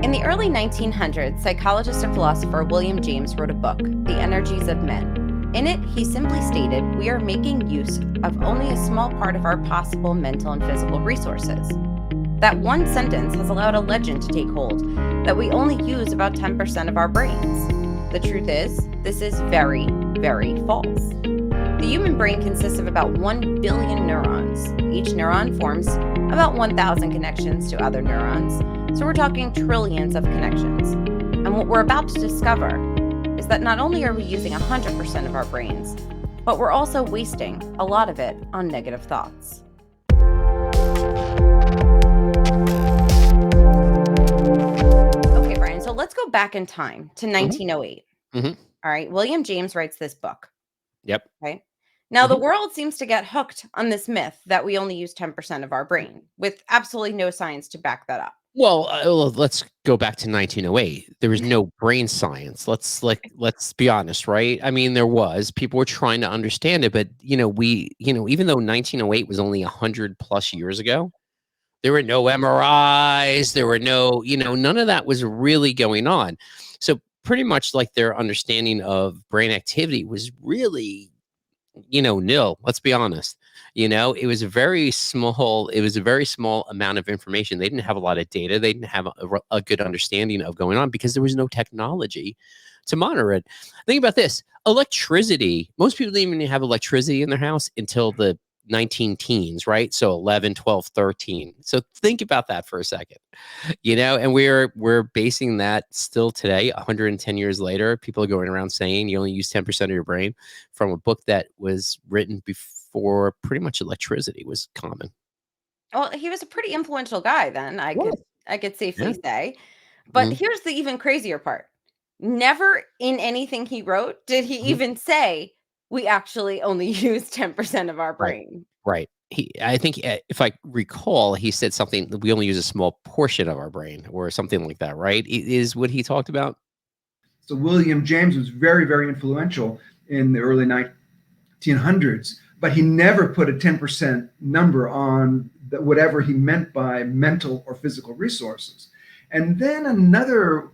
In the early 1900s, psychologist and philosopher William James wrote a book, The Energies of Men. In it, he simply stated, we are making use of only a small part of our possible mental and physical resources. That one sentence has allowed a legend to take hold that we only use about 10% of our brains. The truth is, this is very, very false. The human brain consists of about 1 billion neurons. Each neuron forms about 1,000 connections to other neurons. So we're talking trillions of connections. And what we're about to discover is that not only are we using 100% of our brains, but we're also wasting a lot of it on negative thoughts. Okay, Brian, so let's go back in time to 1908. Mm-hmm. All right, William James writes this book. Yep. Okay. Now, the world seems to get hooked on this myth that we only use 10% of our brain, with absolutely no science to back that up. Well, let's go back to 1908. There was no brain science. Let's be honest, right? I mean, there was. People were trying to understand it, but even though 1908 was only 100 plus years ago, there were no MRIs, there were no, none of that was really going on. So pretty much like their understanding of brain activity was really nil. Let's be honest. It was a very small amount of information. They didn't have a lot of data. They didn't have a good understanding of going on because there was no technology to monitor it. Think about this. Electricity. Most people didn't even have electricity in their house until the 19 teens, right? So 11, 12, 13. So think about that for a second. And we're basing that still today, 110 years later. People are going around saying you only use 10% of your brain from a book that was written before pretty much electricity was common. Well, he was a pretty influential guy then, I could safely say. But here's the even crazier part. Never in anything he wrote did he even say we actually only use 10% of our brain. Right. I think if I recall, he said something that we only use a small portion of our brain or something like that, right? Is what he talked about. So William James was very, very influential in the early 1900s, but he never put a 10% number on whatever he meant by mental or physical resources. And then another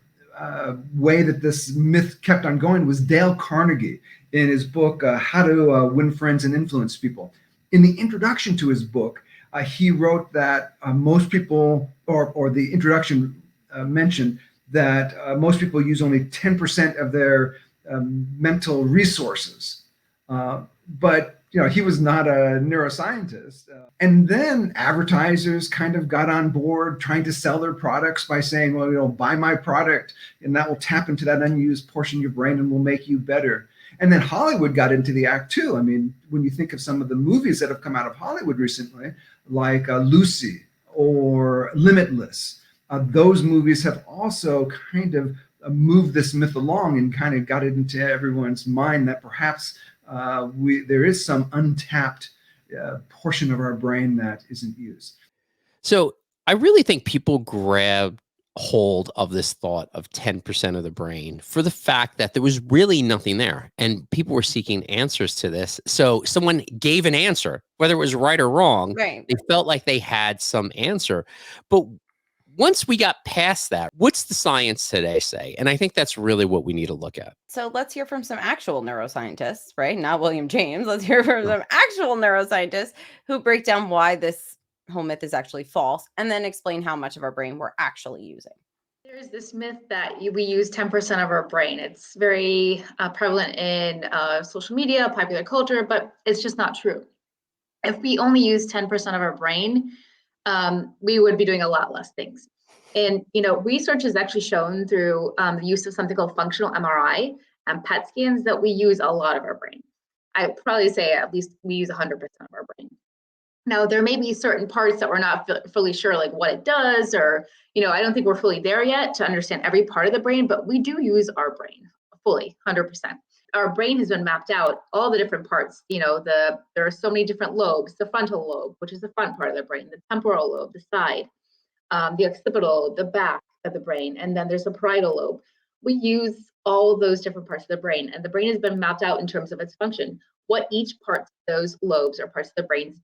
way that this myth kept on going was Dale Carnegie in his book, How to Win Friends and Influence People. In the introduction to his book, he wrote that most people, or the introduction mentioned that most people use only 10% of their mental resources. But he was not a neuroscientist. And then advertisers kind of got on board trying to sell their products by saying, well, buy my product and that will tap into that unused portion of your brain and will make you better. And then Hollywood got into the act too. I mean, when you think of some of the movies that have come out of Hollywood recently, like Lucy or Limitless, those movies have also kind of moved this myth along and kind of got it into everyone's mind that perhaps there is some untapped portion of our brain that isn't used. So I really think people grab hold of this thought of 10% of the brain for the fact that there was really nothing there and people were seeking answers to this. So someone gave an answer, whether it was right or wrong. Right. They felt like they had some answer. But once we got past that, what's the science today say? And I think that's really what we need to look at. So let's hear from some actual neuroscientists, right? Not William James. Let's hear from some actual neuroscientists who break down why this whole myth is actually false and then explain how much of our brain we're actually using. There's this myth that we use 10% of our brain. It's very prevalent in social media, popular culture, but it's just not true. If we only use 10% of our brain, we would be doing a lot less things. And, research has actually shown through the use of something called functional MRI and PET scans that we use a lot of our brain. I'd probably say at least we use 100% of our brain. Now, there may be certain parts that we're not fully sure, like what it does, or, I don't think we're fully there yet to understand every part of the brain, but we do use our brain fully, 100%. Our brain has been mapped out, all the different parts, there are so many different lobes, the frontal lobe, which is the front part of the brain, the temporal lobe, the side, the occipital, the back of the brain, and then there's the parietal lobe. We use all of those different parts of the brain, and the brain has been mapped out in terms of its function, what each part of those lobes or parts of the brain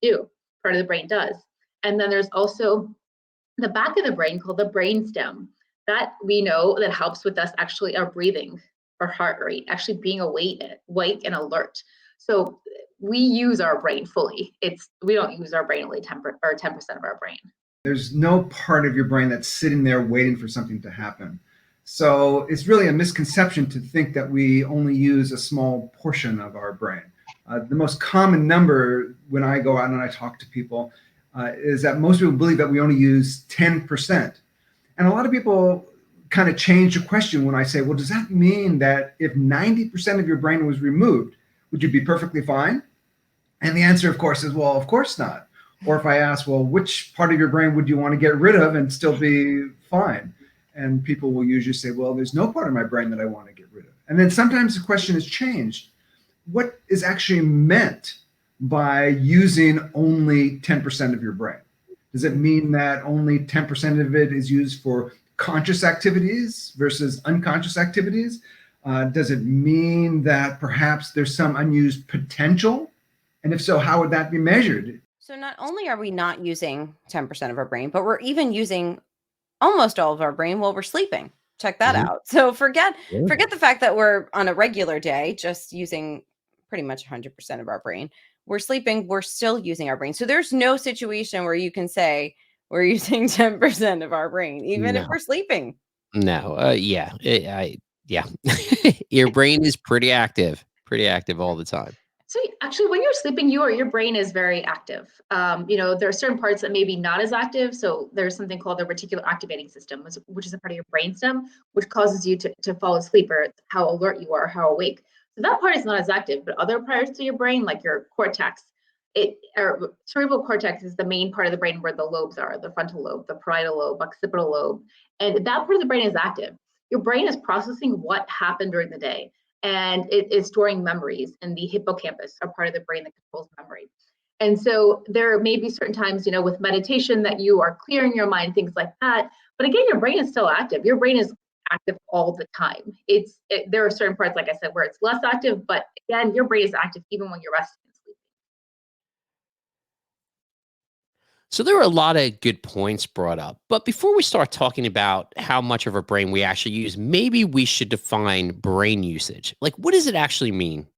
does. And then there's also the back of the brain called the brainstem That we know that helps with us actually our breathing, our heart rate, actually being awake and alert. So we use our brain fully. We don't use our brain only 10% of our brain. There's no part of your brain that's sitting there waiting for something to happen. So it's really a misconception to think that we only use a small portion of our brain. The most common number when I go out and I talk to people is that most people believe that we only use 10%. And a lot of people kind of change the question when I say, well, does that mean that if 90% of your brain was removed, would you be perfectly fine? And the answer, of course, is, well, of course not. Or if I ask, well, which part of your brain would you want to get rid of and still be fine? And people will usually say, well, there's no part of my brain that I want to get rid of. And then sometimes the question is changed. What is actually meant by using only 10% of your brain? Does it mean that only 10% of it is used for conscious activities versus unconscious activities? Does it mean that perhaps there's some unused potential? And if so, how would that be measured? So not only are we not using 10% of our brain, but we're even using almost all of our brain while we're sleeping. Check that out. So forget the fact that we're on a regular day just using pretty much 100% of our brain. We're sleeping, we're still using our brain. So there's no situation where you can say we're using 10% of our brain, even if No. we're sleeping. No, yeah, yeah. Your brain is pretty active all the time. So actually, when you're sleeping, your brain is very active. There are certain parts that may be not as active. So there's something called the reticular activating system, which is a part of your brainstem, which causes you to fall asleep, or how alert you are, how awake. So that part is not as active, but other parts of your brain, like your cortex, cerebral cortex is the main part of the brain where the lobes are, the frontal lobe, the parietal lobe, occipital lobe, and that part of the brain is active. Your brain is processing what happened during the day. And it is storing memories in the hippocampus, a part of the brain that controls memory. And so there may be certain times, with meditation that you are clearing your mind, things like that. But again, your brain is still active. Your brain is active all the time. There are certain parts, like I said, where it's less active, but again, your brain is active even when you're resting and sleeping. So there are a lot of good points brought up. But before we start talking about how much of our brain we actually use, maybe we should define brain usage. Like, what does it actually mean?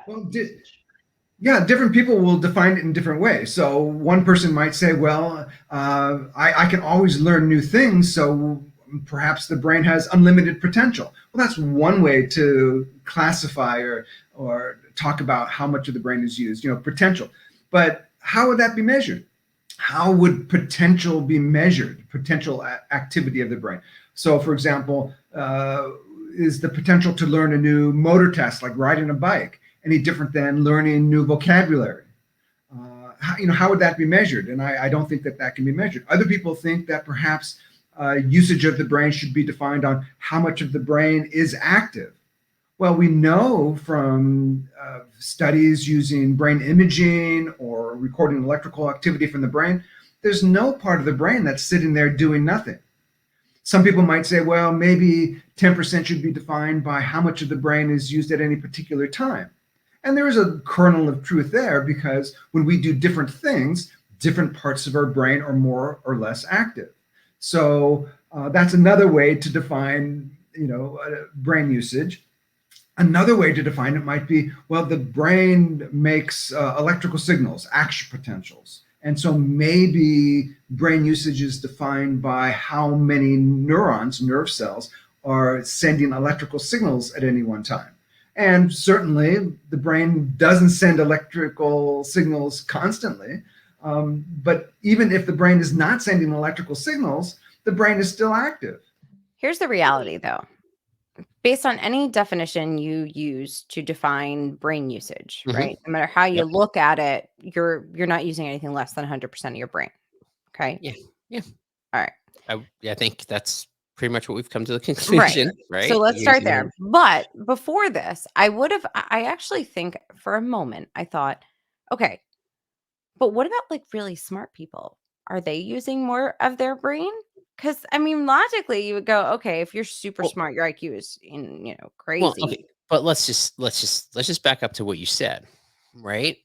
Well, different people will define it in different ways. So one person might say, well, I can always learn new things, so perhaps the brain has unlimited potential. Well, that's one way to classify or talk about how much of the brain is used, potential. But how would that be measured? How would potential be measured, potential activity of the brain? So, for example, is the potential to learn a new motor test, like riding a bike, any different than learning new vocabulary? How would that be measured? And I don't think that can be measured. Other people think that perhaps usage of the brain should be defined on how much of the brain is active. Well, we know from studies using brain imaging or recording electrical activity from the brain, there's no part of the brain that's sitting there doing nothing. Some people might say, well, maybe 10% should be defined by how much of the brain is used at any particular time. And there is a kernel of truth there, because when we do different things, different parts of our brain are more or less active. So that's another way to define, brain usage. Another way to define it might be, well, the brain makes electrical signals, action potentials. And so maybe brain usage is defined by how many neurons, nerve cells, are sending electrical signals at any one time. And certainly the brain doesn't send electrical signals constantly. But even if the brain is not sending electrical signals, the brain is still active. Here's the reality, though. Based on any definition you use to define brain usage, right? No matter how you look at it, you're not using anything less than 100% of your brain. Okay. Yeah. All right. I think that's pretty much what we've come to the conclusion, right? So let's start there. But before this, I actually think for a moment, I thought, okay, but what about like really smart people? Are they using more of their brain? Because logically, you would go, okay, if you're super smart, your IQ is crazy. Well, okay, but let's just back up to what you said, right?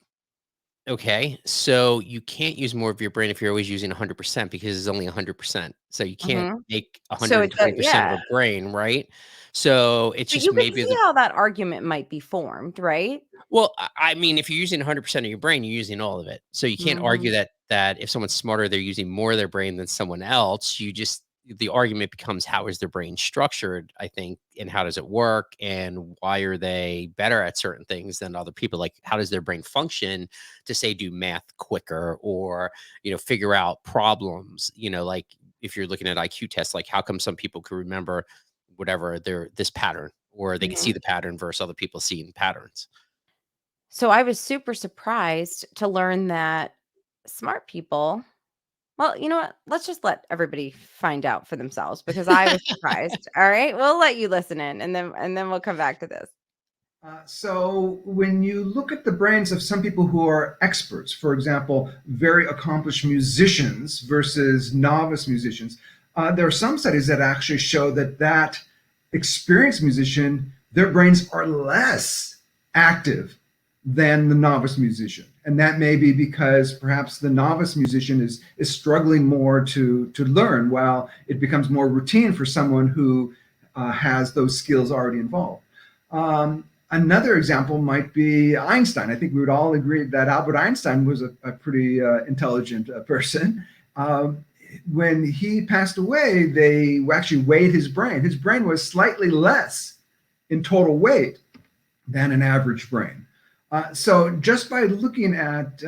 Okay, so you can't use more of your brain if you're always using 100% because it's only 100%. So you can't Mhm. make So it's a 120% of yeah. a brain, right? So it's But just you could maybe see how that argument might be formed, right? well, I mean, if you're using 100% of your brain, you're using all of it. So you can't argue Mhm. that if someone's smarter, they're using more of their brain than someone else. You just the argument becomes how is their brain structured, I think, and how does it work and why are they better at certain things than other people? Like how does their brain function to say do math quicker or, figure out problems, like if you're looking at IQ tests, like how come some people can remember whatever their this pattern or they can see Mhm. the pattern versus other people seeing patterns. So I was super surprised to learn that smart people well, you know what? Let's just let everybody find out for themselves because I was surprised. All right? We'll let you listen in and then we'll come back to this. So when you look at the brains of some people who are experts, for example, very accomplished musicians versus novice musicians, there are some studies that actually show that experienced musician, their brains are less active than the novice musician. And that may be because perhaps the novice musician is struggling more to learn while it becomes more routine for someone who has those skills already involved. Another example might be Einstein. I think we would all agree that Albert Einstein was a pretty intelligent person. Um, when he passed away, they actually weighed his brain. His brain was slightly less in total weight than an average brain. So just by looking at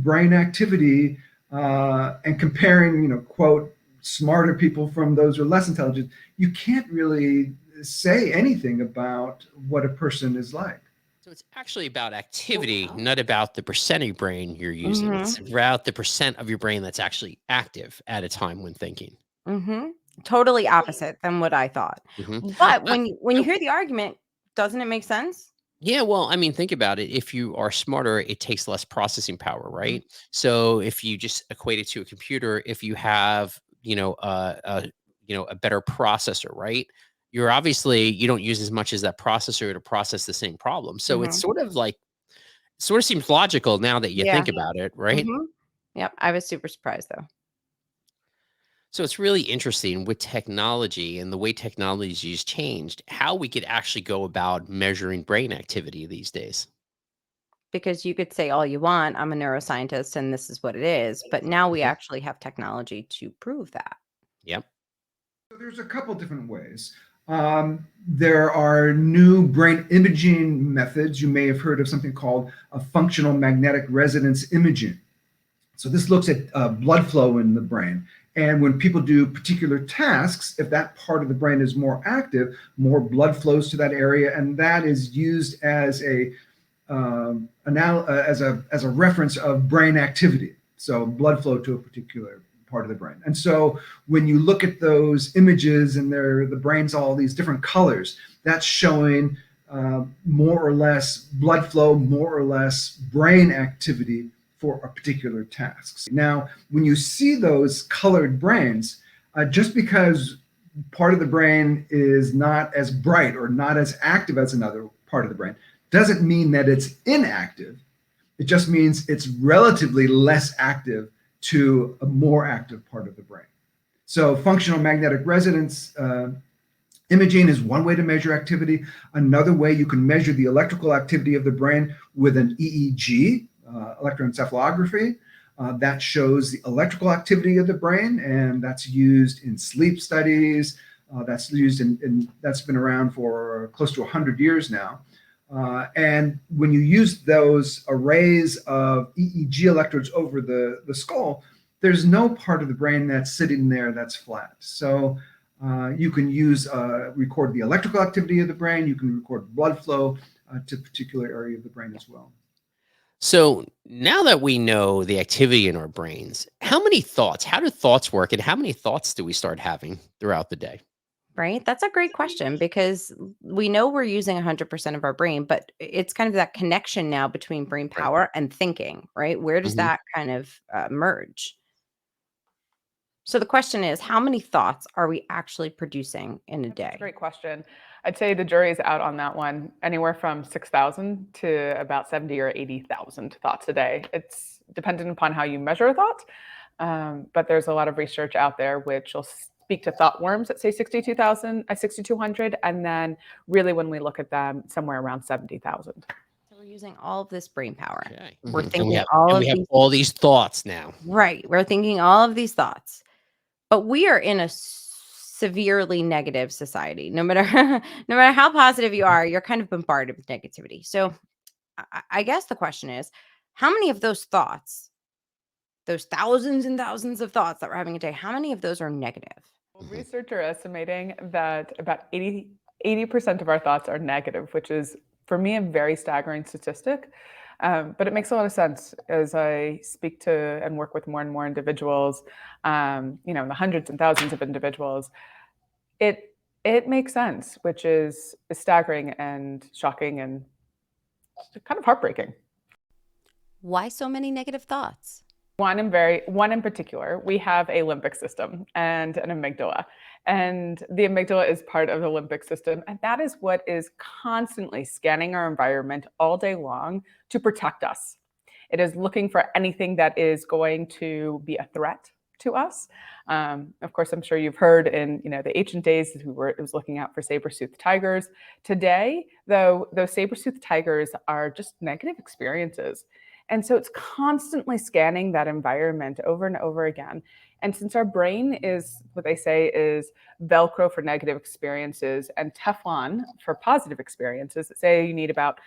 brain activity and comparing, quote, smarter people from those who are less intelligent, you can't really say anything about what a person is like. So it's actually about activity, not about the percent of your brain you're using. It's Mhm. about the percent of your brain that's actually active at a time when thinking. Mhm. Totally opposite than what I thought. hmm But Uh, when you so hear the argument, doesn't it make sense? yeah, well, I mean, think about it. If you are smarter, it takes less processing power, Mhm. right? So if you just equate it to a computer, if you have, a better processor, right? You're obviously you don't use as much as that processor to process the same problem. So it's Mhm. sort of seems logical now that you Yeah. think about it, right? Mhm. Yep, I was super surprised though. So it's really interesting with technology and the way technology has changed, how we could actually go about measuring brain activity these days. Because you could say all you want, I'm a neuroscientist and this is what it is, but now we Mhm. actually have technology to prove that. Yep. So there's a couple different ways. There are new brain imaging methods. You may have heard of something called a functional magnetic resonance imaging. So this looks at blood flow in the brain. And when people do particular tasks, if that part of the brain is more active, more blood flows to that area, and that is used as a reference of brain activity. So blood flow to a particular part of the brain. And so when you look at those images and the brain's all these different colors, that's showing more or less blood flow, more or less brain activity for a particular task. Now, when you see those colored brains, just because part of the brain is not as bright or not as active as another part of the brain doesn't mean that it's inactive. It just means it's relatively less active to a more active part of the brain. So, functional magnetic resonance imaging is one way to measure activity. Another way you can measure the electrical activity of the brain with an EEG, electroencephalography. That shows the electrical activity of the brain, and that's used in sleep studies. That's been around for close to 100 years now. And when you use those arrays of EEG electrodes over the skull, there's no part of the brain that's sitting there that's flat. So you can record the electrical activity of the brain. You can record blood flow to a particular area of the brain as well. So now that we know the activity in our brains, how do thoughts work and how many thoughts do we start having throughout the day? Right? That's a great question because we know we're using 100% of our brain, but it's kind of that connection now between brain Right. power and thinking, right? Where does hmm that kind of merge? So the question is, how many thoughts are we actually producing in a That's a day? great question. I'd say the jury is out on that one. Anywhere from 6,000 to about 70 or 80,000 thoughts a day. It's dependent upon how you measure a thought, but there's a lot of research out there which will speak to thought worms at say 6,200, and then really when we look at them, somewhere around 70,000. So we're using all of this brain power. Okay. We're And thinking we have, all and of we have these. all these thoughts now. Right. We're thinking all of these thoughts. But we are in a severely negative society. No matter no matter how positive you are, you're kind of bombarded with negativity. So I guess the question is, how many of those thoughts, those thousands and thousands of thoughts that we're having a day, how many of those are negative? Well, research are estimating that about 80% of our thoughts are negative, which is, for me, a very staggering statistic. But it makes a lot of sense as I speak to and work with more and more individuals, in the hundreds and thousands of individuals. It makes sense, which is staggering and shocking and kind of heartbreaking. Why so many negative thoughts? One in particular, we have a limbic system and an amygdala. And the amygdala is part of the limbic system. And that is what is constantly scanning our environment all day long to protect us. It is looking for anything that is going to be a threat to us. Of course, I'm sure you've heard in the ancient days it was looking out for saber-toothed tigers. Today, though, those saber-toothed tigers are just negative experiences. And so it's constantly scanning that environment over and over again. And since our brain is what they say is Velcro for negative experiences and Teflon for positive experiences, say you need about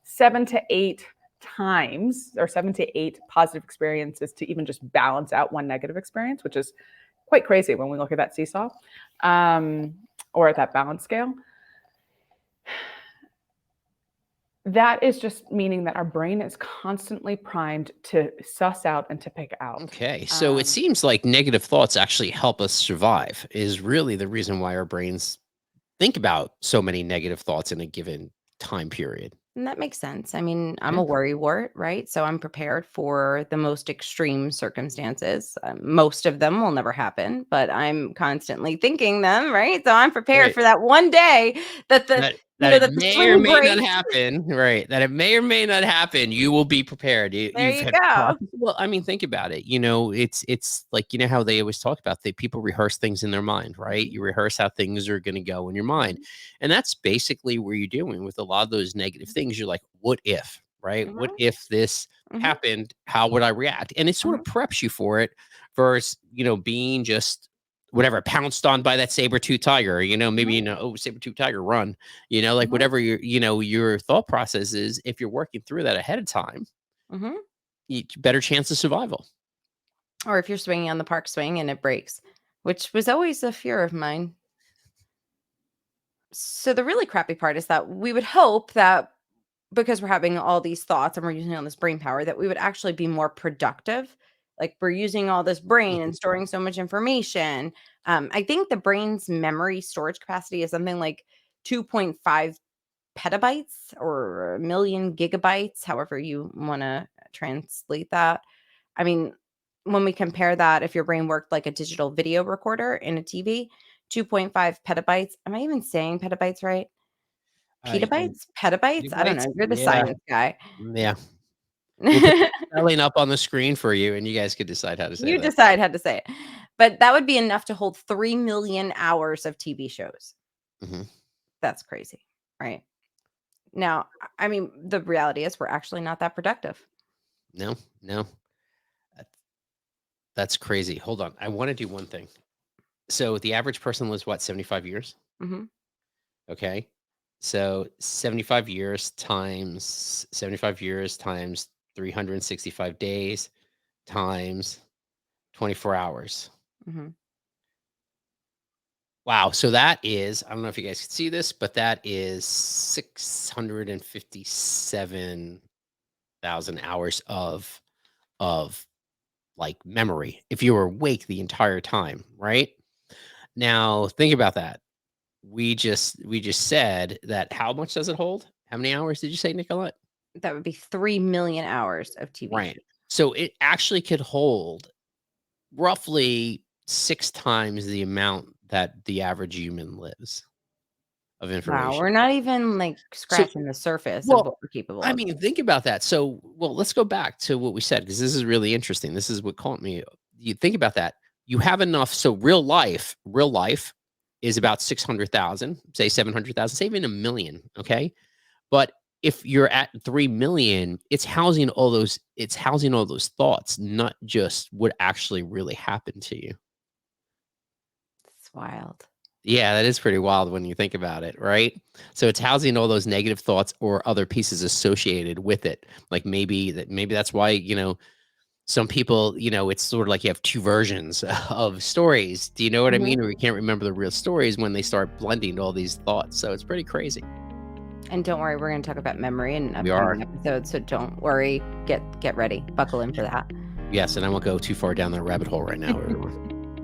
7 to 8 times or 7 to 8 positive experiences to even just balance out one negative experience, which is quite crazy when we look at that seesaw or at that balance scale. That is just meaning that our brain is constantly primed to suss out and to pick out. Okay. So it seems like negative thoughts actually help us survive, is really the reason why our brains think about so many negative thoughts in a given time period. And that makes sense. I mean, I'm Yeah. a worrywart, right? So I'm prepared for the most extreme circumstances. Most of them will never happen, but I'm constantly thinking them, right? So I'm prepared Right. for that one day that That that it the may or swing may not breaks. happen, right? That it may or may not happen. You will be prepared. There You've you had go. process. Well, I mean, think about it. It's like how they always talk about people rehearse things in their mind, right? You rehearse how things are going to go in your mind, and that's basically where you're doing with a lot of those negative things. You're like, what if, right? What if this happened? How would I react? And it sort of preps you for it, versus being just whatever pounced on by that saber-tooth tiger. Maybe oh, saber-tooth tiger, run. Like whatever your thought process is, if you're working through that ahead of time, better chance of survival. Or if you're swinging on the park swing and it breaks, which was always a fear of mine. So the really crappy part is that we would hope that because we're having all these thoughts and we're using all this brain power, that we would actually be more productive. Like we're using all this brain and storing so much information. I think the brain's memory storage capacity is something like 2.5 petabytes or a million gigabytes, however you want to translate that. I mean, when we compare that, if your brain worked like a digital video recorder in a TV, 2.5 petabytes. Am I even saying petabytes right? Petabytes? Petabytes? I don't know. You're the Yeah. science guy. Yeah. We'll put the spelling up on the screen for you, and you guys could decide how to say You that. decide how to say it. But that would be enough to hold 3 million hours of TV shows. That's crazy, right? Now, I mean, the reality is we're actually not that productive. No. That's crazy. Hold on. I want to do one thing. So the average person lives what, 75 years? Okay. So 75 years times 365 days times 24 hours. Wow. So that is, I don't know if you guys can see this, but that is 657,000 hours of like memory if you were awake the entire time, right? Now think about that. We just said that. How much does it hold? How many hours did you say, Nicolette? That would be 3 million hours of TV. Right. So it actually could hold roughly 6 times the amount that the average human lives of Wow, information. we're not even like So, scratching the surface of well, what we're capable I of. mean, think about that. So, well, let's go back to what we said because this is really interesting. This is what caught me. You think about that. You have enough. So, real life is about 600,000, say 700,000, say even a million. Okay. But if you're at 3 million, it's housing all those thoughts, not just what actually really happened to you. It's wild. Yeah, that is pretty wild when you think about it, right? So it's housing all those negative thoughts or other pieces associated with it. Like maybe that's why, some people, it's sort of like you have two versions of stories. Do you know what I Mhm. mean? Or you can't remember the real stories when they start blending all these thoughts. So it's pretty crazy. And don't worry, we're going to talk about memory in We are. upcoming episodes. So don't worry. Get ready. Buckle in for that. Yes, and I won't go too far down that rabbit hole right now, everyone.